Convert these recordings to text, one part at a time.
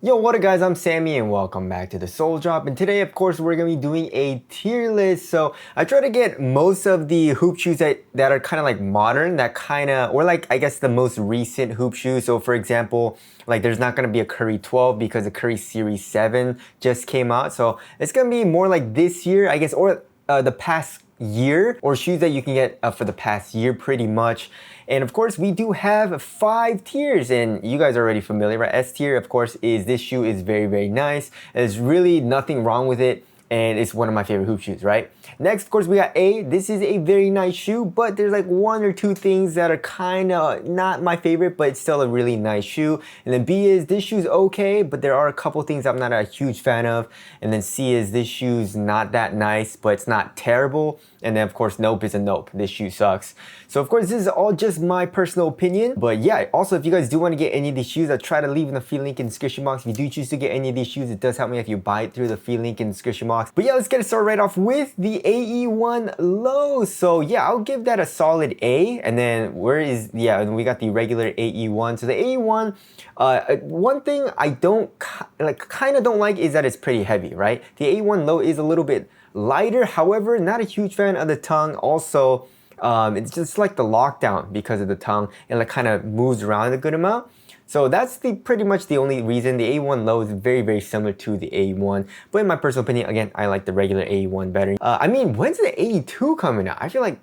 Yo, what up guys, I'm Sammy and welcome back to the Soul Drop, and today of course we're going to be doing a tier list. So I try to get most of the hoop shoes that are kind of like modern, that kind of, or like I guess the most recent hoop shoes. So for example, like there's not going to be a Curry 12 because the Curry Series 7 just came out. So it's going to be more like this year, I guess, or the past year, or shoes that you can get for the past year pretty much. And of course we do have 5 tiers, and you guys are already familiar, right? S tier of course is this shoe is very nice. There's really nothing wrong with it, and it's one of my favorite hoop shoes, right? Next, of course, we got A. This is a very nice shoe, but there's like 1 or 2 things that are kind of not my favorite, but it's still a really nice shoe. And then B is this shoe's okay, but there are a couple things I'm not a huge fan of. And then C is this shoe's not that nice, but it's not terrible. And then of course, nope is a nope. This shoe sucks. So of course, this is all just my personal opinion. But yeah, also if you guys do want to get any of these shoes, I'll try to leave in the free link in the description box. If you do choose to get any of these shoes, it does help me if you buy it through the free link in the description box. But yeah, let's get it started right off with the AE1 low. So yeah, I'll give that a solid A. And then and we got the regular AE1. So the AE1, one thing I kind of don't like is that it's pretty heavy, right? The AE1 low is a little bit lighter. However, not a huge fan of the tongue. Also, it's just like the lockdown because of the tongue. It like kind of moves around a good amount. So that's pretty much the only reason. The A1 low is very similar to the A1, but in my personal opinion, again, I like the regular A1 better. I mean, when's the A2 coming out? I feel like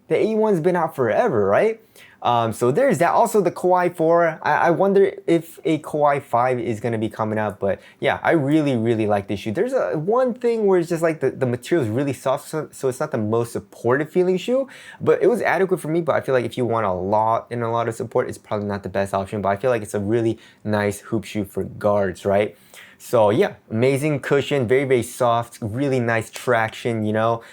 the A1's been out forever, right? So there's that. Also the Kawhi 4, I wonder if a Kawhi 5 is going to be coming out, but yeah, I really like this shoe. There's one thing where it's just like the material is really soft, so it's not the most supportive feeling shoe, but it was adequate for me. But I feel like if you want a lot of support, it's probably not the best option, but I feel like it's a really nice hoop shoe for guards, right? So yeah, amazing cushion, very soft, really nice traction, you know,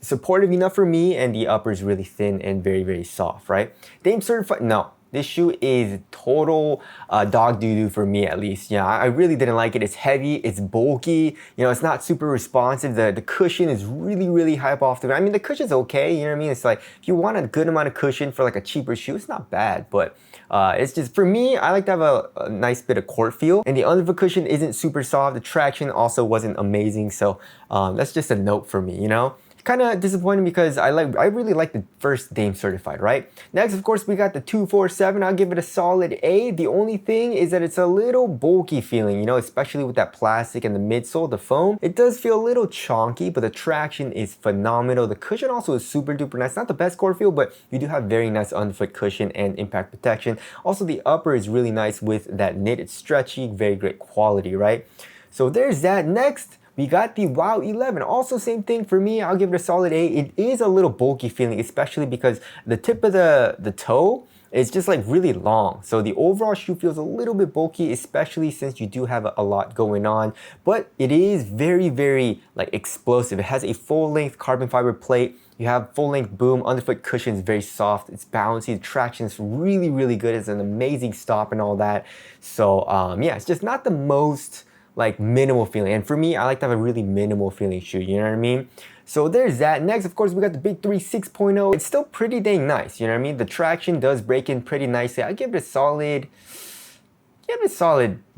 supportive enough for me, and the upper is really thin and very soft, right? Dame certified, no. This shoe is total dog doo-doo for me, at least. Yeah, I really didn't like it. It's heavy, it's bulky, you know, it's not super responsive. The cushion is really high up off the ground. I mean, the cushion's okay, you know what I mean? It's like, if you want a good amount of cushion for like a cheaper shoe, it's not bad, but it's just, for me, I like to have a nice bit of court feel. And the underfoot cushion isn't super soft. The traction also wasn't amazing, so that's just a note for me, you know? Kind of disappointing because I really like the first Dame certified, right? Next, of course, we got the 247. I'll give it a solid A. The only thing is that it's a little bulky feeling, you know, especially with that plastic and the midsole, the foam. It does feel a little chonky, but the traction is phenomenal. The cushion also is super duper nice. Not the best core feel, but you do have very nice underfoot cushion and impact protection. Also, the upper is really nice with that knit. It's stretchy, very great quality, right? So there's that. Next, we got the WOW 11. Also same thing for me. I'll give it a solid A. It is a little bulky feeling, especially because the tip of the toe is just like really long. So the overall shoe feels a little bit bulky, especially since you do have a lot going on. But it is very like explosive. It has a full length carbon fiber plate. You have full length boom, underfoot cushion is very soft, it's bouncy, the traction is really good. It's an amazing stop and all that. So yeah, it's just not the most like minimal feeling, and for me, I like to have a really minimal feeling shoe, you know what I mean? So there's that. Next, of course, we got the Big 3 6.0. It's still pretty dang nice, you know what I mean? The traction does break in pretty nicely. I give it a solid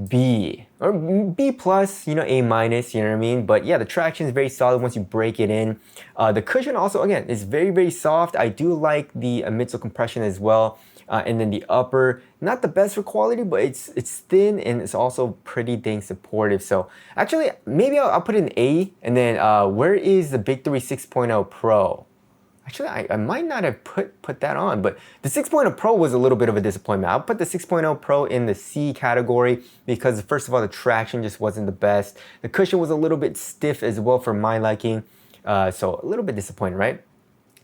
B or B plus, you know, A minus, you know what I mean? But yeah, the traction is very solid once you break it in. The cushion also, again, is very soft. I do like the midsole compression as well. And then the upper, not the best for quality, but it's thin and it's also pretty dang supportive. So actually, maybe I'll put an A. And then where is the Big 3 6.0 Pro? Actually, I might not have put that on, but the 6.0 Pro was a little bit of a disappointment. I'll put the 6.0 Pro in the C category because first of all, the traction just wasn't the best. The cushion was a little bit stiff as well for my liking. So a little bit disappointing, right?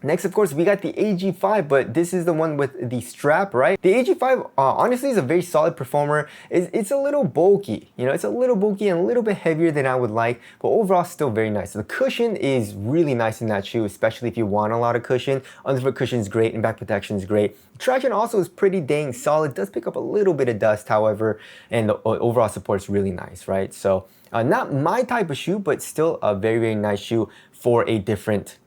Next, of course, we got the AG5, but this is the one with the strap, right? The AG5, honestly, is a very solid performer. It's a little bulky, you know, it's a little bulky and a little bit heavier than I would like, but overall, still very nice. So the cushion is really nice in that shoe, especially if you want a lot of cushion. Underfoot cushion is great, and back protection is great. Traction also is pretty dang solid. It does pick up a little bit of dust, however, and the overall support is really nice, right? So not my type of shoe, but still a very nice shoe for a different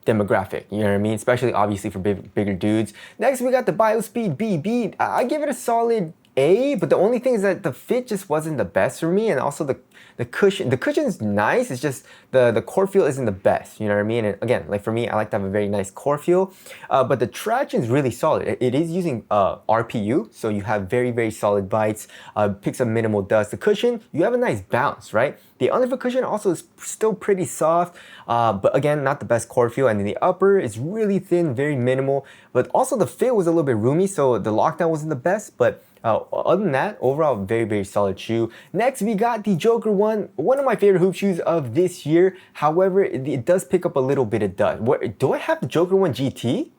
demographic, you know what I mean? Especially obviously for bigger dudes. Next, we got the BioSpeed BB. I give it a solid A, but the only thing is that the fit just wasn't the best for me, and also the cushion's nice. It's just the core feel isn't the best. You know what I mean? And again, like for me, I like to have a very nice core feel, but the traction is really solid. It is using RPU, so you have very solid bites. Picks up minimal dust. The cushion, you have a nice bounce, right? The underfoot cushion also is still pretty soft, but again, not the best core feel. And then the upper is really thin, very minimal, but also the fit was a little bit roomy, so the lockdown wasn't the best, but other than that, overall, very solid shoe. Next, we got the Joker 1, one of my favorite hoop shoes of this year. However, it does pick up a little bit of dust. Do I have the Joker 1 GT?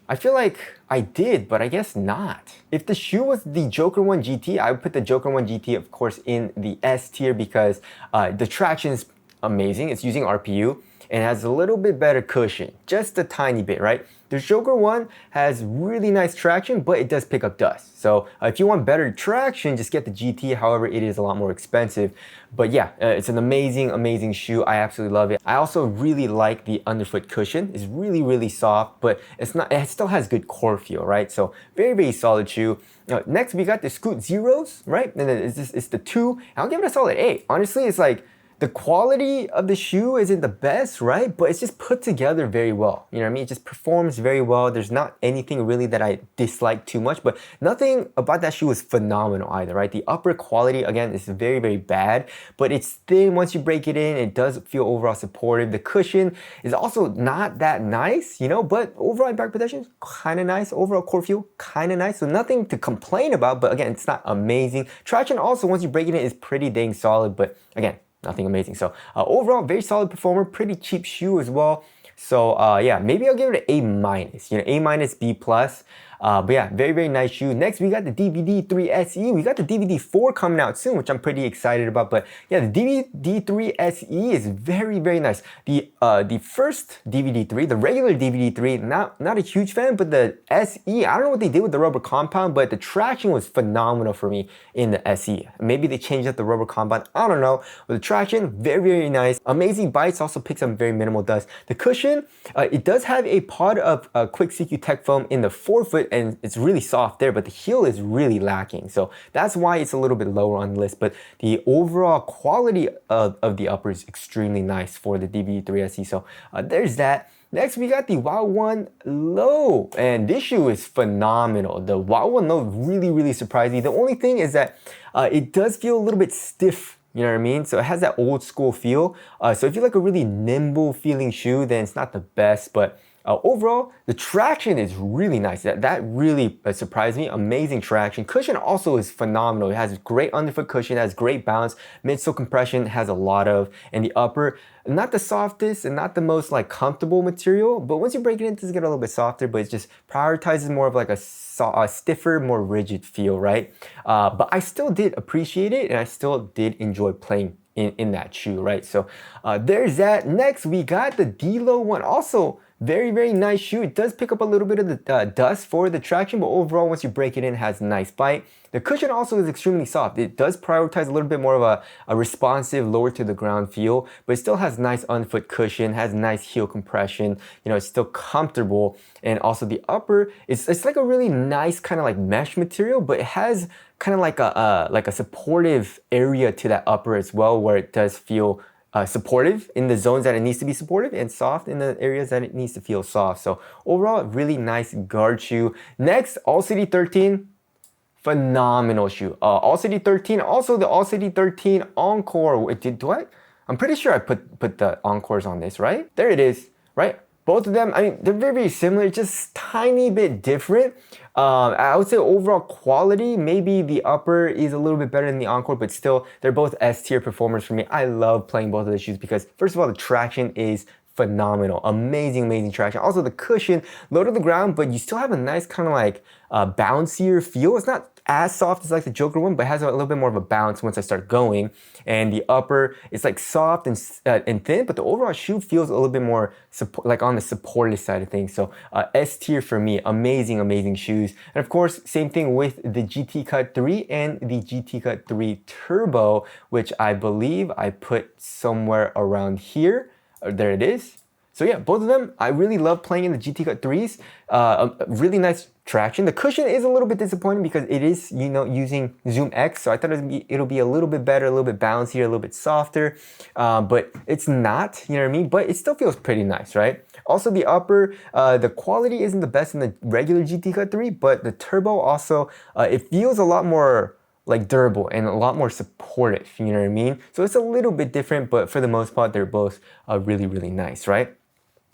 I feel like I did, but I guess not. If the shoe was the Joker 1 GT, I would put the Joker 1 GT, of course, in the S tier because the traction is amazing. It's using RPU and has a little bit better cushion, just a tiny bit, right? The Joker 1 has really nice traction, but it does pick up dust. So if you want better traction, just get the GT. However, it is a lot more expensive. But yeah, it's an amazing shoe. I absolutely love it. I also really like the underfoot cushion. It's really soft, but it still has good core feel, right? So very solid shoe. Next, we got the Scoot Zeros, right? And then it's the 2. I'll give it a solid 8. Honestly, it's like, the quality of the shoe isn't the best, right? But it's just put together very well. You know what I mean? It just performs very well. There's not anything really that I dislike too much, but nothing about that shoe is phenomenal either, right? The upper quality, again, is very bad, but it's thin once you break it in. It does feel overall supportive. The cushion is also not that nice, you know, but overall impact protection is kind of nice. Overall core feel, kind of nice. So nothing to complain about, but again, it's not amazing. Traction also, once you break it in, is pretty dang solid, but again, nothing amazing. So overall, very solid performer, pretty cheap shoe as well. So yeah, maybe I'll give it an A-, you know, A-, B+. But yeah, very nice shoe. Next, we got the DVD3 SE. We got the DVD4 coming out soon, which I'm pretty excited about. But yeah, the DVD3 SE is very nice. The first DVD3, the regular DVD3, not a huge fan, but the SE, I don't know what they did with the rubber compound, but the traction was phenomenal for me in the SE. Maybe they changed up the rubber compound, I don't know. But the traction, very nice. Amazing bites, also picks up very minimal dust. The cushion, it does have a pod of Quick CQ Tech foam in the forefoot, and it's really soft there, but the heel is really lacking. So that's why it's a little bit lower on the list. But the overall quality of the upper is extremely nice for the DVD3 SE. So there's that. Next, we got the Wow 1 Low, and this shoe is phenomenal. The Wow 1 Low really surprised me. The only thing is that it does feel a little bit stiff. You know what I mean? So it has that old school feel. So if you like a really nimble feeling shoe, then it's not the best, but overall, the traction is really nice. That really surprised me. Amazing traction. Cushion also is phenomenal. It has great underfoot cushion, has great bounce. Midsole compression has a lot of. And the upper, not the softest and not the most like comfortable material, but once you break it in, it does get a little bit softer, but it just prioritizes more of like a stiffer, more rigid feel, right? But I still did appreciate it, and I still did enjoy playing in that shoe, right? So there's that. Next, we got the D-Low 1. Also, very nice shoe. It does pick up a little bit of the dust for the traction, but overall, once you break it in, it has a nice bite. The cushion also is extremely soft. It does prioritize a little bit more of a responsive, lower to the ground feel, but it still has nice underfoot cushion, has nice heel compression. You know, it's still comfortable. And also the upper, it's like a really nice kind of like mesh material, but it has kind of like a supportive area to that upper as well, where it does feel supportive in the zones that it needs to be supportive and soft in the areas that it needs to feel soft. So overall, really nice guard shoe. Next, All City 13. Phenomenal shoe. All City 13, also the All City 13 Encore. I'm pretty sure I put the Encores on this, right? There it is, right? Both of them, I mean, they're very similar, just tiny bit different. I would say overall quality, maybe the upper is a little bit better than the Encore, but still, they're both S-tier performers for me. I love playing both of the shoes because, first of all, the traction is phenomenal. Amazing traction. Also, the cushion, low to the ground, but you still have a nice kind of like bouncier feel. It's not as soft as like the Joker 1, but has a little bit more of a bounce once I start going. And the upper is like soft and thin, but the overall shoe feels a little bit more like on the supportive side of things. So S tier for me. Amazing shoes. And of course, same thing with the GT Cut 3 and the GT Cut 3 Turbo, which I believe I put somewhere around here. There it is. So yeah, both of them, I really love playing in the GT Cut 3s. A really nice traction. The cushion is a little bit disappointing because it is, you know, using Zoom X. So I thought it'll be a little bit better, a little bit bouncier, a little bit softer. But it's not, you know what I mean? But it still feels pretty nice, right? Also the upper, the quality isn't the best in the regular GT Cut 3, but the turbo also, it feels a lot more like durable and a lot more supportive, you know what I mean? So it's a little bit different, but for the most part, they're both really, really nice, right?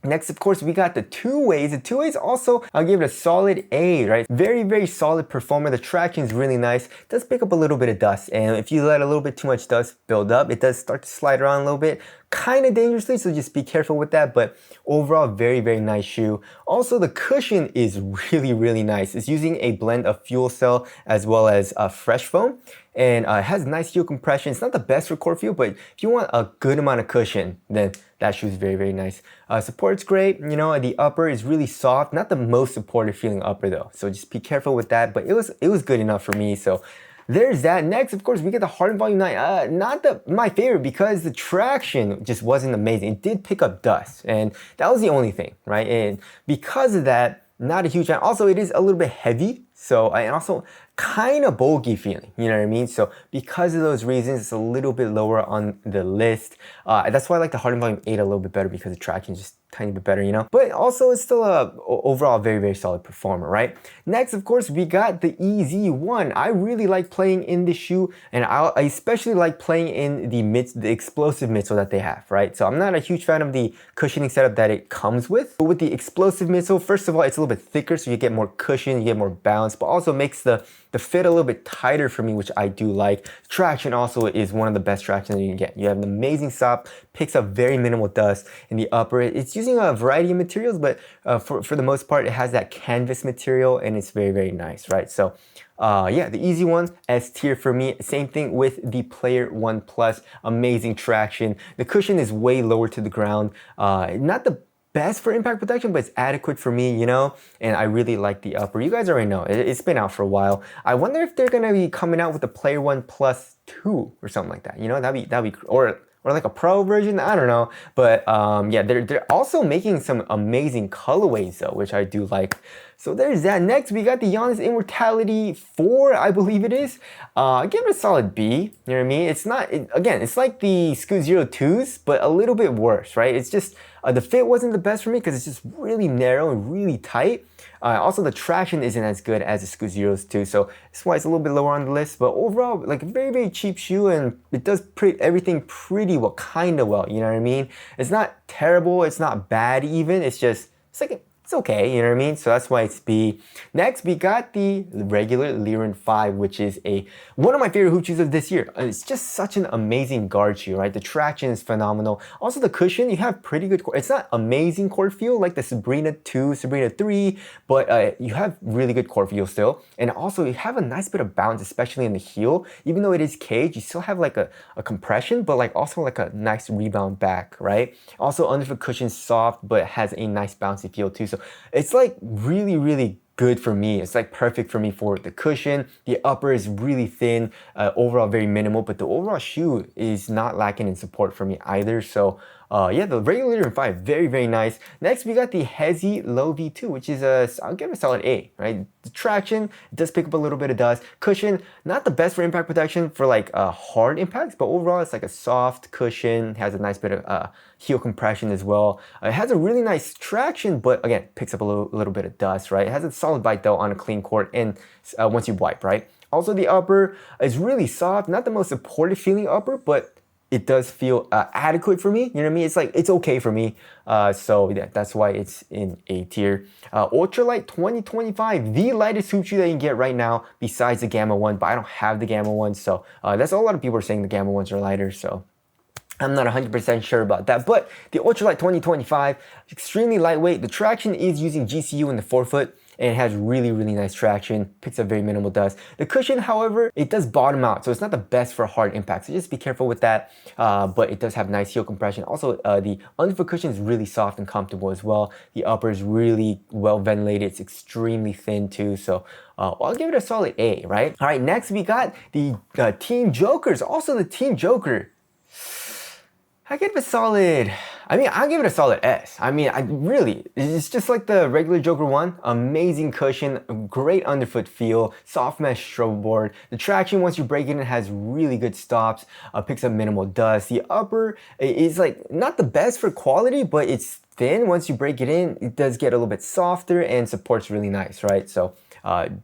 Next, of course, we got the two-ways. The two-ways also, I'll give it a solid A, right? Very, very solid performer. The traction is really nice. It does pick up a little bit of dust, and if you let a little bit too much dust build up, it does start to slide around a little bit, kind of dangerously, so just be careful with that, but overall, very, very nice shoe. Also, the cushion is really, really nice. It's using a blend of fuel cell as well as fresh foam, and it has nice heel compression. It's not the best for court feel, but if you want a good amount of cushion, then that shoe is very, very nice. Support's great. You know, the upper is really soft. Not the most supportive feeling upper though, so just be careful with that. But it was good enough for me. So there's that. Next, of course, we get the Harden Volume 9. Not my favorite because the traction just wasn't amazing. It did pick up dust, and that was the only thing, right? And because of that, not a huge fan. Also, it is a little bit heavy. So, and also kind of bulky feeling, you know what I mean? So because of those reasons, it's a little bit lower on the list. That's why I like the Harden Volume 8 a little bit better because the traction is just a tiny bit better, you know? But also it's still a overall very, very solid performer, right? Next, of course, we got the EZ1. I really like playing in this shoe, and I especially like playing in the explosive midsole that they have, right? So I'm not a huge fan of the cushioning setup that it comes with. But with the explosive midsole, first of all, it's a little bit thicker, so you get more cushion, you get more bounce, but also makes the fit a little bit tighter for me, which I do like. Traction also is one of the best traction that you can get. You have an amazing stop, picks up very minimal dust in the upper. It's using a variety of materials, but for the most part, it has that canvas material, and it's very, very nice, right? So yeah, the EZ1, S tier for me. Same thing with the Player One Plus. Amazing traction. The cushion is way lower to the ground. Not the best for impact protection, but it's adequate for me, you know, and I really like the upper. You guys already know, it's been out for a while. I wonder if they're gonna be coming out with the Player One Plus 2 or something like that, you know, that'd be, or like a pro version, I don't know. But yeah, they're also making some amazing colorways though, which I do like. So there's that. Next, we got the Giannis Immortality 4, I believe it is. I give it a solid B, you know what I mean? It's not, again, it's like the Scoot 02s, but a little bit worse, right? It's just, the fit wasn't the best for me because it's just really narrow and really tight. Also, the traction isn't as good as the Scoot 02, so that's why it's a little bit lower on the list. But overall, like a very, very cheap shoe, and it does everything pretty well, kind of well, you know what I mean? It's not terrible, it's not bad even, it's like, it's okay, you know what I mean? So that's why it's B. Next, we got the regular Liren 5, which is one of my favorite hoop shoes of this year. It's just such an amazing guard shoe, right? The traction is phenomenal. Also, the cushion, you have pretty good core. It's not amazing core feel like the Sabrina 2, Sabrina 3, but you have really good core feel still. And also, you have a nice bit of bounce, especially in the heel. Even though it is cage, you still have like a compression, but like also like a nice rebound back, right? Also, under the cushion soft, but has a nice bouncy feel too. So it's like really, really good for me. It's like perfect for me for the cushion. The upper is really thin, overall very minimal, but the overall shoe is not lacking in support for me either. So yeah, the regular Liren 5, very, very nice. Next, we got the Hezi Low V2, which is I'll give it a solid A, right? The traction, it does pick up a little bit of dust. Cushion, not the best for impact protection for like hard impacts, but overall it's like a soft cushion, has a nice bit of heel compression as well. It has a really nice traction, but again, picks up a little bit of dust, right? It has a solid bite though on a clean court and once you wipe, right? Also, the upper is really soft, not the most supportive feeling upper, but it does feel adequate for me, you know what I mean? It's like, it's okay for me. So yeah, that's why it's in A tier. Ultralight 2025, the lightest hoop shoe that you can get right now besides the Gamma 1, but I don't have the Gamma 1, so that's a lot of people are saying the Gamma 1s are lighter, so I'm not 100% sure about that. But the Ultralight 2025, extremely lightweight. The traction is using GCU in the forefoot, and it has really, really nice traction, picks up very minimal dust. The cushion, however, it does bottom out, so it's not the best for hard impact, so just be careful with that, but it does have nice heel compression. Also, the underfoot cushion is really soft and comfortable as well. The upper is really well ventilated, it's extremely thin too, so I'll give it a solid A, right? All right, next we got the Team Jokers. Also, the Team Joker, I give it a solid. I mean, I give it a solid S. I mean, it's just like the regular Joker one. Amazing cushion, great underfoot feel, soft mesh strobe board. The traction once you break it in has really good stops, picks up minimal dust. The upper is like not the best for quality, but it's thin. Once you break it in, it does get a little bit softer and support's really nice, right? So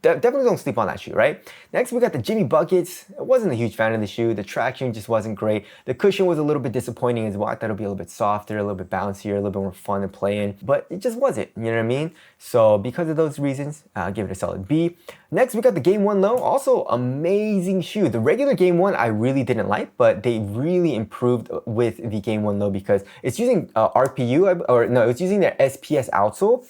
definitely don't sleep on that shoe, right? Next, we got the Jimmy Buckets. I wasn't a huge fan of the shoe. The traction just wasn't great. The cushion was a little bit disappointing as well. I thought it would be a little bit softer, a little bit bouncier, a little bit more fun to play in, but it just wasn't, you know what I mean? So because of those reasons, I'll give it a solid B. Next, we got the Game 1 Low. Also, amazing shoe. The regular Game 1 I really didn't like, but they really improved with the Game 1 Low because it's using RPU, or no, it's using their SPS outsole,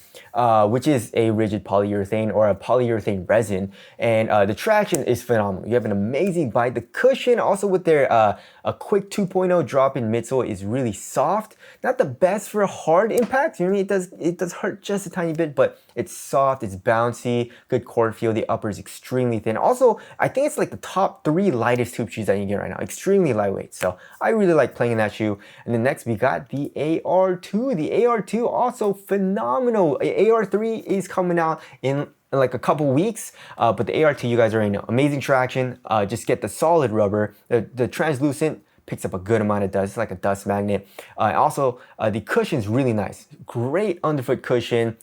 which is a rigid polyurethane or a polyurethane resin, and the traction is phenomenal. You have an amazing bite. The cushion, also with their a quick 2.0 drop-in midsole, is really soft. Not the best for a hard impact. You know what I mean? It does hurt just a tiny bit, but it's soft, it's bouncy, good cord feel. The upper is extremely thin. Also, I think it's like the top 3 lightest hoop shoes that you can get right now. Extremely lightweight. So I really like playing in that shoe. And then next we got the AR2. The AR2 also phenomenal. AR3 is coming out in like a couple weeks, but the AR2 you guys already know. Amazing traction. Just get the solid rubber. The translucent picks up a good amount of dust. It's like a dust magnet. Also, the cushion's really nice. Great underfoot cushion.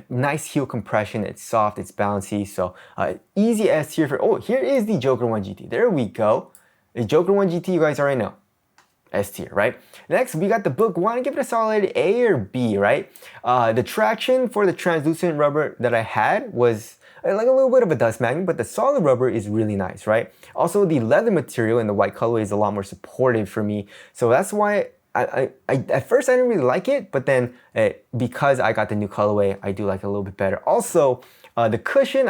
Nice heel compression. It's soft. It's bouncy. So easy S tier for. Oh, here is the Joker 1 GT. There we go. The Joker 1 GT you guys already know. S tier, right? Next, we got the Book 1. Give it a solid A or B, right? The traction for the translucent rubber that I had was like a little bit of a dust magnet, but the solid rubber is really nice, right? Also, the leather material in the white colorway is a lot more supportive for me. So that's why I at first I didn't really like it, but then because I got the new colorway, I do like it a little bit better. Also, the cushion,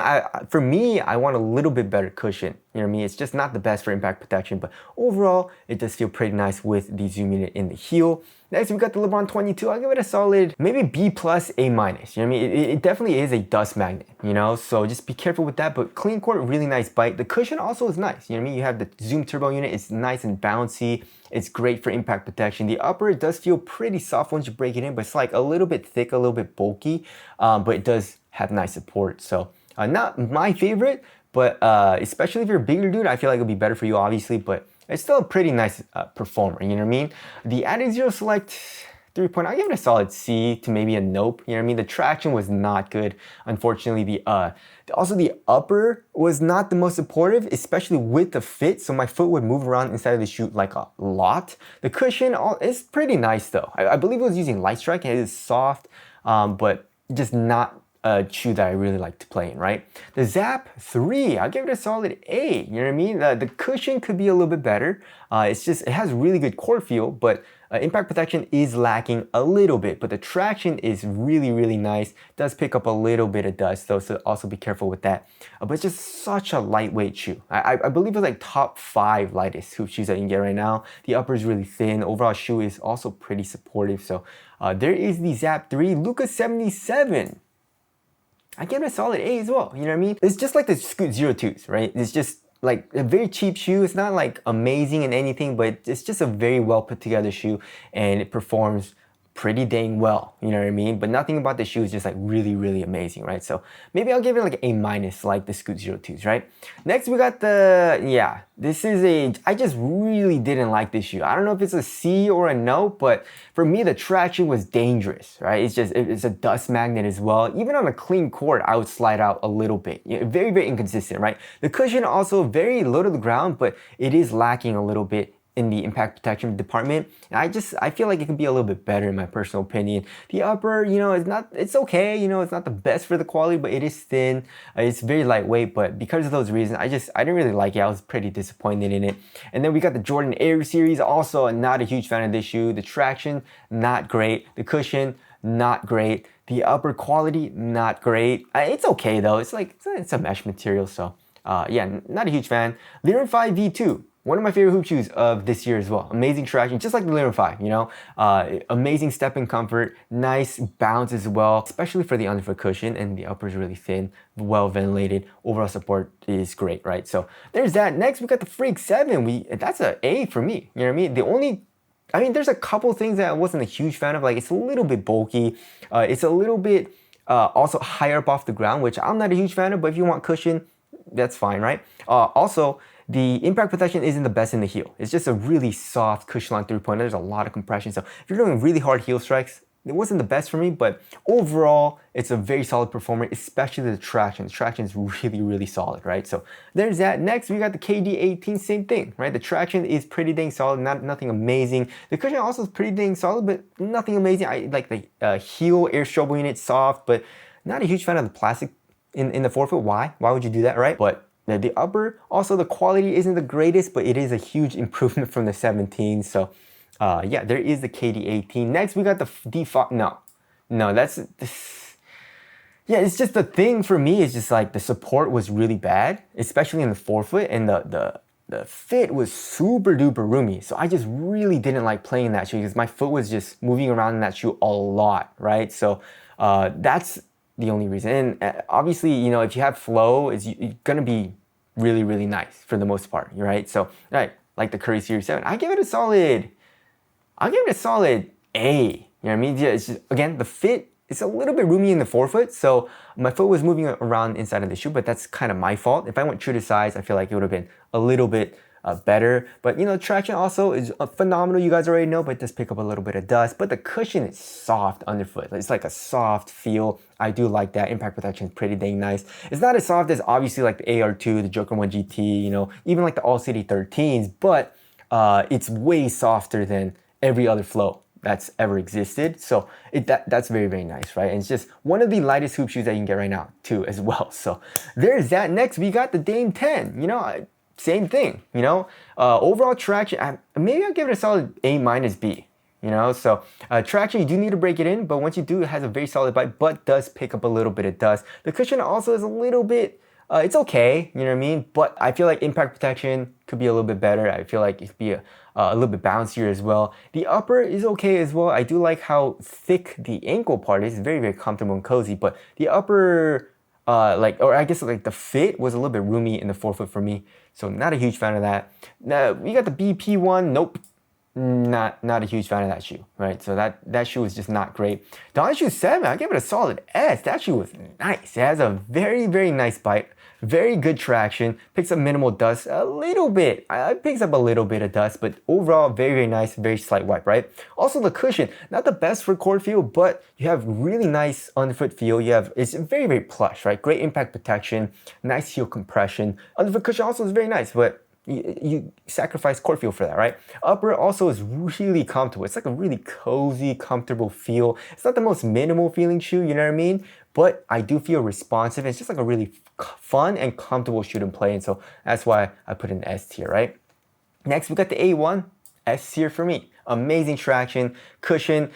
for me, I want a little bit better cushion. You know what I mean? It's just not the best for impact protection, but overall, it does feel pretty nice with the zoom unit in the heel. Next, we got the LeBron 22. I'll give it a solid, maybe B plus, A minus. You know what I mean? It definitely is a dust magnet, you know? So just be careful with that, but clean cord, really nice bite. The cushion also is nice. You know what I mean? You have the Zoom Turbo unit. It's nice and bouncy. It's great for impact protection. The upper, it does feel pretty soft once you break it in, but it's like a little bit thick, a little bit bulky, but it does have nice support. So not my favorite, but especially if you're a bigger dude, I feel like it'll be better for you, obviously, but it's still a pretty nice performer, you know what I mean? The Adizero Select 3-point, I'll give it a solid C to maybe a nope, you know what I mean? The traction was not good. Unfortunately, also the upper was not the most supportive, especially with the fit, so my foot would move around inside of the shoe like a lot. The cushion is pretty nice though. I believe it was using Light Strike, and it is soft, but just not a shoe that I really like to play in, right? The Zap 3, I'll give it a solid A, you know what I mean? The cushion could be a little bit better. It has really good core feel, but impact protection is lacking a little bit, but the traction is really, really nice. Does pick up a little bit of dust though, so also be careful with that. But it's just such a lightweight shoe. I believe it's like top 5 lightest hoop shoes that you can get right now. The upper is really thin. Overall shoe is also pretty supportive. So there is the Zap 3. Luka 77. I give it a solid A as well, you know what I mean? It's just like the Scoot 02s, right? It's just like a very cheap shoe. It's not like amazing in anything, but it's just a very well put together shoe, and it performs pretty dang well, you know what I mean? But nothing about the shoe is just like really, really amazing, right? So maybe I'll give it like A minus, like the Scoot 02s, right? Next, we got I just really didn't like this shoe. I don't know if it's a C or a no, but for me, the traction was dangerous, right? It's a dust magnet as well. Even on a clean court, I would slide out a little bit. You know, very, very inconsistent, right? The cushion also very low to the ground, but it is lacking a little bit in the impact protection department. And I feel like it could be a little bit better in my personal opinion. The upper, you know, it's okay, you know, it's not the best for the quality, but it is thin. It's very lightweight, but because of those reasons, I didn't really like it. I was pretty disappointed in it. And then we got the Jordan Air series, also not a huge fan of this shoe. The traction, not great. The cushion, not great. The upper quality, not great. It's okay though. It's a mesh material, so yeah, not a huge fan. Liren 5 V2. One of my favorite hoop shoes of this year as well. Amazing traction, just like the Liren 5, you know? Amazing step in comfort, nice bounce as well, especially for the underfoot cushion, and the upper is really thin, well ventilated. Overall support is great, right? So there's that. Next, we got the Freak 7. That's an A for me, you know what I mean? The only I mean, there's a couple things that I wasn't a huge fan of. Like, it's a little bit bulky. It's a little bit also higher up off the ground, which I'm not a huge fan of. But if you want cushion, that's fine, right? Also, the impact protection isn't the best in the heel. It's just a really soft cushion line 3.0. There's a lot of compression. So if you're doing really hard heel strikes, it wasn't the best for me, but overall, it's a very solid performer, especially the traction. The traction is really, really solid, right? So there's that. Next, we got the KD18, same thing, right? The traction is pretty dang solid, nothing amazing. The cushion also is pretty dang solid, but nothing amazing. I like the heel air strobel unit, soft, but not a huge fan of the plastic in the forefoot. Why? Why would you do that, right? But the upper, also the quality isn't the greatest, but it is a huge improvement from the 17. So yeah, there is the KD18. Next, we got the D5. No, that's this. Yeah, it's just the thing for me is just like the support was really bad, especially in the forefoot, and the fit was super duper roomy. So I just really didn't like playing that shoe because my foot was just moving around in that shoe a lot, right? So that's the only reason. And obviously, you know, if you have flow, it's gonna be really, really nice for the most part, right? So, right, like the Curry Series 7, I'll give it a solid A. You know what I mean? Yeah, it's just, again, the fit, it's a little bit roomy in the forefoot, so my foot was moving around inside of the shoe, but that's kind of my fault. If I went true to size, I feel like it would have been a little bit better. But you know, traction also is phenomenal, you guys already know, but it does pick up a little bit of dust. But the cushion is soft underfoot. It's like a soft feel. I do like that. Impact protection is pretty dang nice. It's not as soft as obviously like the AR2, the Joker 1 GT, you know, even like the All City 13s, but it's way softer than every other flow that's ever existed. So that's very, very nice, right? And it's just one of the lightest hoop shoes that you can get right now too as well. So there's that. Next, we got the Dame 10, you know, same thing, you know, overall traction, maybe I'll give it a solid A-B, you know, so traction, you do need to break it in, but once you do, it has a very solid bite, but does pick up a little bit of dust. The cushion also is a little bit, it's okay, you know what I mean? But I feel like impact protection could be a little bit better. I feel like it could be a little bit bouncier as well. The upper is okay as well. I do like how thick the ankle part is. It's very, very comfortable and cozy, but the upper, or I guess like the fit was a little bit roomy in the forefoot for me. So not a huge fan of that. Now we got the BP one. Nope. Not a huge fan of that shoe, right? So that shoe is just not great. The On Shoe 7, I give it a solid S. That shoe was nice. It has a very, very nice bite, very good traction, picks up minimal dust, a little bit. It picks up a little bit of dust, but overall, very, very nice, very slight wipe, right? Also the cushion, not the best for court feel, but you have really nice underfoot feel. It's very, very plush, right? Great impact protection, nice heel compression. Underfoot cushion also is very nice, but you sacrifice court feel for that, right? Upper also is really comfortable. It's like a really cozy, comfortable feel. It's not the most minimal feeling shoe, you know what I mean? But I do feel responsive. It's just like a really fun and comfortable shoe to play in. So that's why I put an S tier, right? Next, we got the A1, S tier for me. Amazing traction, cushion.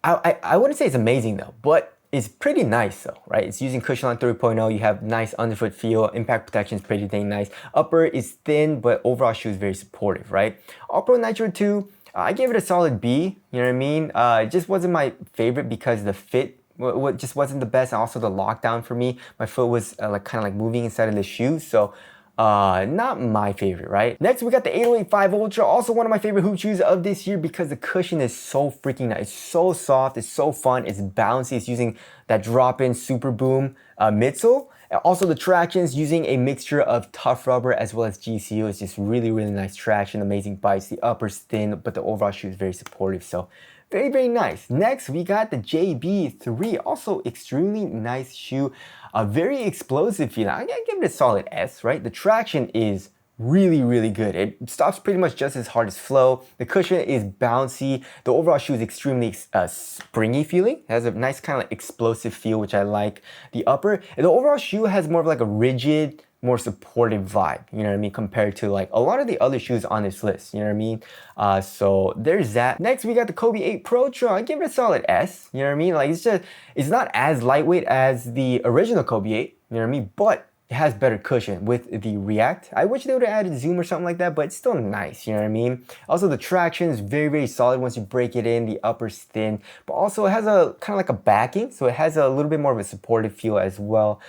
I wouldn't say it's amazing though, but it's pretty nice though, right? It's using Cushion Line 3.0. You have nice underfoot feel. Impact protection is pretty dang nice. Upper is thin, but overall shoe is very supportive, right? All Pro Nitro 2, I gave it a solid B. You know what I mean? It just wasn't my favorite because the fit just wasn't the best. And also the lockdown for me. My foot was kind of like moving inside of the shoe. So not my favorite, right? Next, we got the 808 Ultra, also one of my favorite hoop shoes of this year because the cushion is so freaking nice. It's so soft, it's so fun, it's bouncy, it's using that drop-in Super Boom midsole. Also, the traction is using a mixture of tough rubber as well as GCU. It's just really, really nice traction, amazing bites. The upper's thin, but the overall shoe is very supportive. So very, very nice. Next, we got the JB3, also extremely nice shoe. A very explosive feeling. I gotta give it a solid S, right? The traction is really, really good. It stops pretty much just as hard as flow. The cushion is bouncy. The overall shoe is extremely springy feeling. It has a nice kind of like explosive feel, which I like. The upper, and the overall shoe has more of like a rigid, more supportive vibe, you know what I mean, compared to like a lot of the other shoes on this list, you know what I mean? So there's that. Next, we got the Kobe 8 Pro Trail. I give it a solid S, you know what I mean? Like it's not as lightweight as the original Kobe 8, you know what I mean? But it has better cushion with the React. I wish they would have added Zoom or something like that, but it's still nice, you know what I mean? Also, the traction is very, very solid once you break it in. The upper's thin, but also it has a kind of like a backing, so it has a little bit more of a supportive feel as well.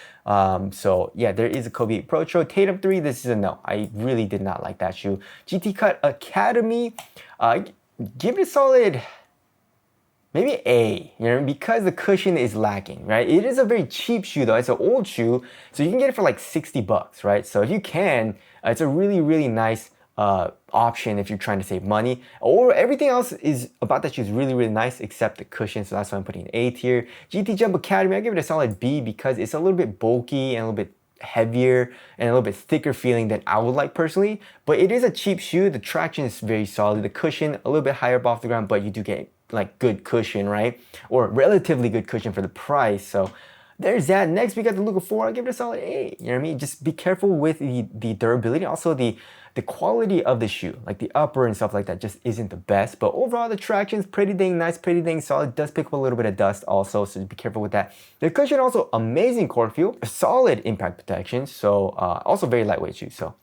So yeah, there is a Kobe 8 Pro Trail. Tatum 3, this is a no. I really did not like that shoe. GT Cut Academy, give it a solid maybe A, you know, because the cushion is lacking, right? It is a very cheap shoe though. It's an old shoe, so you can get it for like 60 bucks, right? So if you can, it's a really, really nice option if you're trying to save money. Or everything else is about that shoe is really, really nice except the cushion, so that's why I'm putting an A tier. GT Jump Academy, I give it a solid B because it's a little bit bulky and a little bit heavier and a little bit thicker feeling than I would like personally, but it is a cheap shoe. The traction is very solid. The cushion a little bit higher up off the ground, but you do get like good cushion, right? Or relatively good cushion for the price. So there's that. Next, we got the Luka 4. I'll give it a solid A. You know what I mean? Just be careful with the durability. Also, the quality of the shoe, like the upper and stuff like that, just isn't the best. But overall, the traction is pretty dang nice, pretty dang solid. It does pick up a little bit of dust also, so be careful with that. The cushion also amazing core feel, solid impact protection. So also very lightweight shoe. So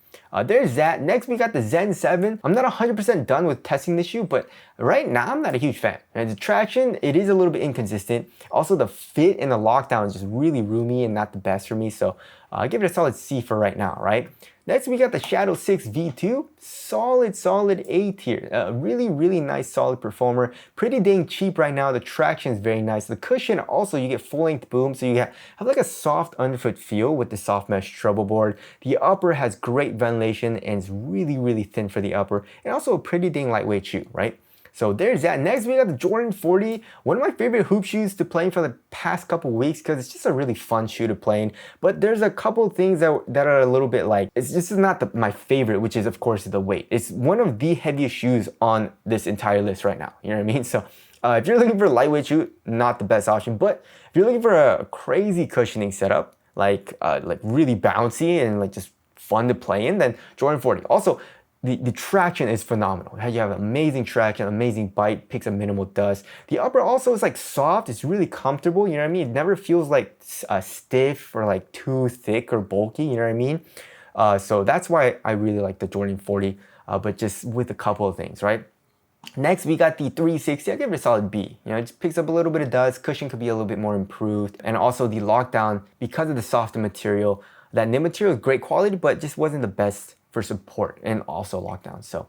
there's that. Next, we got the Zen 7. I'm not 100% done with testing this shoe, but right now I'm not a huge fan. And the traction, it is a little bit inconsistent. Also, the fit and the lockdown is just really roomy and not the best for me. So I give it a solid C for right now, right? Next, we got the Shadow 6 V2. Solid A tier. Really, really nice, solid performer. Pretty dang cheap right now. The traction is very nice. The cushion also, you get full-length boom, so you have like a soft underfoot feel with the soft mesh treble board. The upper has great ventilation and it's really, really thin for the upper. And also a pretty dang lightweight shoe, right? So there's that. Next, we got the Jordan 40, one of my favorite hoop shoes to play in for the past couple weeks because it's just a really fun shoe to play in. But there's a couple things that are a little bit like, it's just not my favorite, which is of course the weight. It's one of the heaviest shoes on this entire list right now. You know what I mean? So if you're looking for a lightweight shoe, not the best option. But if you're looking for a crazy cushioning setup, like really bouncy and like just fun to play in, then Jordan 40. Also, the traction is phenomenal. You have amazing traction, amazing bite, picks up minimal dust. The upper also is like soft. It's really comfortable. You know what I mean? It never feels like stiff or like too thick or bulky. You know what I mean? So that's why I really like the Jordan 40, but just with a couple of things, right? Next, we got the 360. I give it a solid B. You know, it just picks up a little bit of dust. Cushion could be a little bit more improved. And also the lockdown, because of the softer material, that knit material is great quality, but just wasn't the best for support and also lockdown. So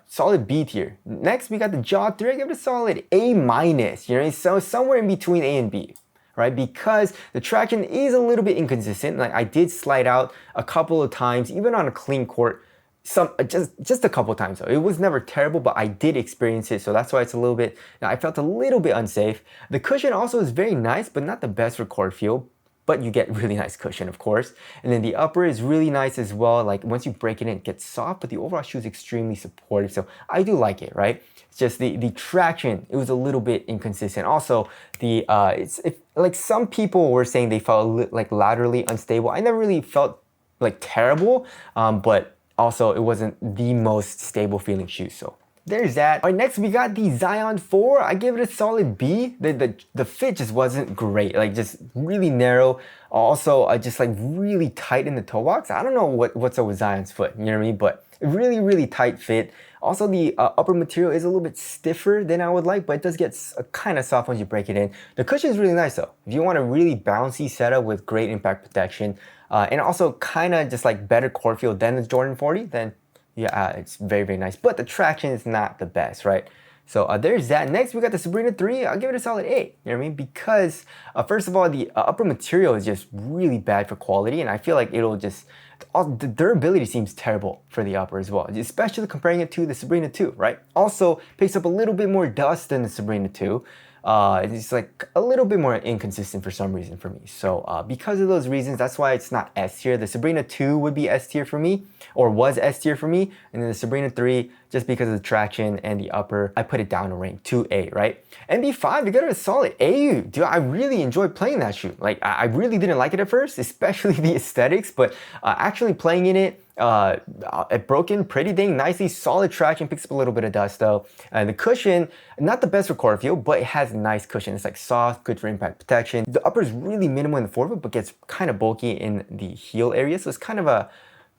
solid B tier. Next, we got the Jaw 3. I give it a solid A minus. You know, so somewhere in between A and B, right? Because the traction is a little bit inconsistent. Like I did slide out a couple of times, even on a clean court. Just a couple times though. It was never terrible, but I did experience it, so that's why it's a little bit. I felt a little bit unsafe. The cushion also is very nice, but not the best for court feel. But you get really nice cushion, of course. And then the upper is really nice as well. Like once you break it in, it gets soft, but the overall shoe is extremely supportive. So I do like it, right? It's just the traction, it was a little bit inconsistent. Also, like some people were saying they felt like laterally unstable. I never really felt like terrible, but also it wasn't the most stable feeling shoe. So there's that. All right, next we got the Zion 4. I give it a solid B. The fit just wasn't great, like just really narrow. Also, just like really tight in the toe box. I don't know what's up with Zion's foot, you know what I mean? But really, really tight fit. Also, the upper material is a little bit stiffer than I would like, but it does get kind of soft once you break it in. The cushion is really nice though. If you want a really bouncy setup with great impact protection, and also kind of just like better core feel than the Jordan 40, then yeah, it's very, very nice. But the traction is not the best, right? So there's that. Next, we got the Sabrina 3. I'll give it a solid A. You know what I mean? Because first of all, the upper material is just really bad for quality. And I feel like it'll just, the durability seems terrible for the upper as well, especially comparing it to the Sabrina 2, right? Also, picks up a little bit more dust than the Sabrina 2. It's like a little bit more inconsistent for some reason for me. So because of those reasons, that's why it's not S tier. The Sabrina 2 would be S tier for me, or was S tier for me. And then the Sabrina 3, just because of the traction and the upper, I put it down a rank to A, right? NB5, you got a solid A. Dude, I really enjoyed playing that shoe. Like I really didn't like it at first, especially the aesthetics, but actually playing in it, it broke in pretty dang nicely. Solid traction, picks up a little bit of dust though. And the cushion, not the best for core feel, but it has nice cushion. It's like soft, good for impact protection. The upper is really minimal in the forefoot, but gets kind of bulky in the heel area. So it's kind of a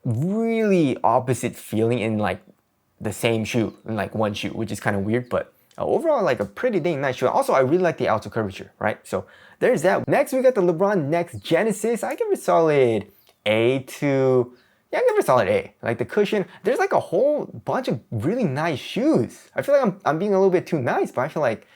really opposite feeling in like the same shoe, in like one shoe, which is kind of weird, but overall like a pretty dang nice shoe. Also, I really like the outer curvature, right? So there's that. Next, we got the LeBron Next Genesis. I give it a solid A to yeah, I give it a solid A. Like the cushion, there's like a whole bunch of really nice shoes. I feel like I'm being a little bit too nice, but I feel like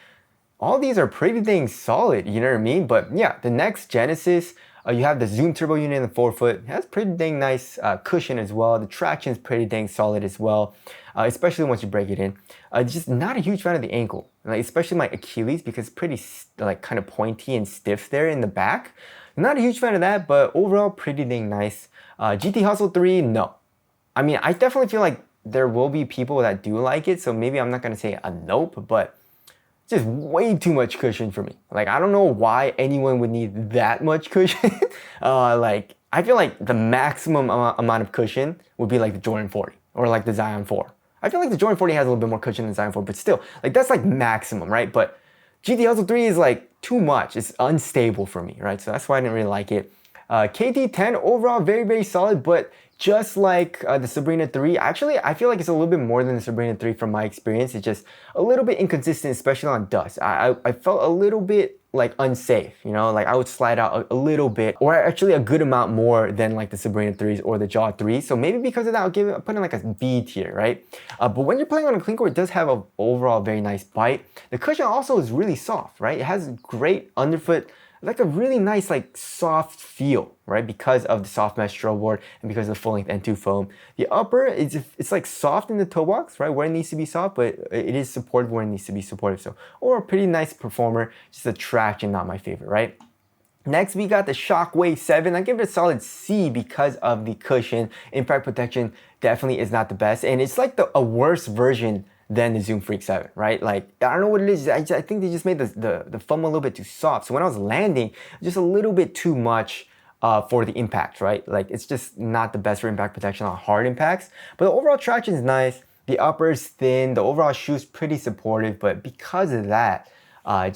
all these are pretty dang solid, you know what I mean? But yeah, the next Genesis, you have the Zoom Turbo unit in the forefoot. It has pretty dang nice cushion as well. The traction is pretty dang solid as well, especially once you break it in. Just not a huge fan of the ankle, like especially my Achilles because it's pretty like kind of pointy and stiff there in the back. Not a huge fan of that, but overall pretty dang nice. GT Hustle 3, no. I mean, I definitely feel like there will be people that do like it, so maybe I'm not gonna say a nope, but just way too much cushion for me. Like, I don't know why anyone would need that much cushion. Like, I feel like the maximum amount of cushion would be like the Jordan 40 or like the Zion 4. I feel like the Jordan 40 has a little bit more cushion than the Zion 4, but still, like that's like maximum, right? But GT Hustle 3 is like too much. It's unstable for me, right? So that's why I didn't really like it. KT10 overall very, very solid, but just like the Sabrina 3, actually I feel like it's a little bit more than the Sabrina 3 from my experience. It's just a little bit inconsistent, especially on dust. I felt a little bit like unsafe, you know, like I would slide out a little bit, or actually a good amount more than like the Sabrina 3s or the Jaw 3s. So maybe because of that, I'll put in like a B tier, right? But when you're playing on a clean court, it does have an overall very nice bite. The cushion also is really soft, right? It has great underfoot, like a really nice like soft feel, right? Because of the soft mesh strobe board and because of the full length N2 foam. The upper it's like soft in the toe box, right? Where it needs to be soft, but it is supportive where it needs to be supportive. So, or a pretty nice performer, just the traction not my favorite, right? Next, we got the Shockwave 7. I give it a solid C because of the cushion. Impact protection definitely is not the best, and it's like a worse version than the Zoom Freak 7, right? Like, I don't know what it is. I think they just made the foam a little bit too soft. So when I was landing, just a little bit too much for the impact, right? Like, it's just not the best for impact protection on hard impacts. But the overall traction is nice. The upper is thin. The overall shoe is pretty supportive. But because of that, I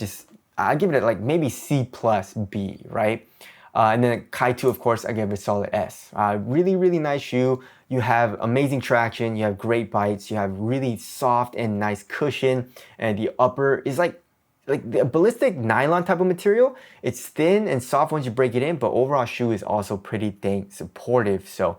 give it like maybe C plus B, right? And then Kai 2, of course, I give it a solid S. Really, really nice shoe. You have amazing traction, you have great bites, you have really soft and nice cushion, and the upper is like the ballistic nylon type of material. It's thin and soft once you break it in, but overall shoe is also pretty dang supportive. So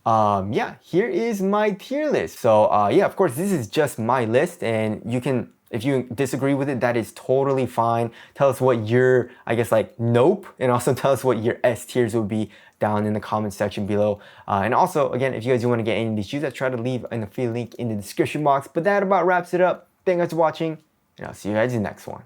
yeah, here is my tier list. So yeah, of course, this is just my list, and you can, if you disagree with it, that is totally fine. Tell us what your, I guess, like nope, and also tell us what your S tiers would be down in the comment section below. And also, again, if you guys do want to get any of these shoes, I try to leave an affiliate link in the description box. But that about wraps it up. Thank you guys for watching, and I'll see you guys in the next one.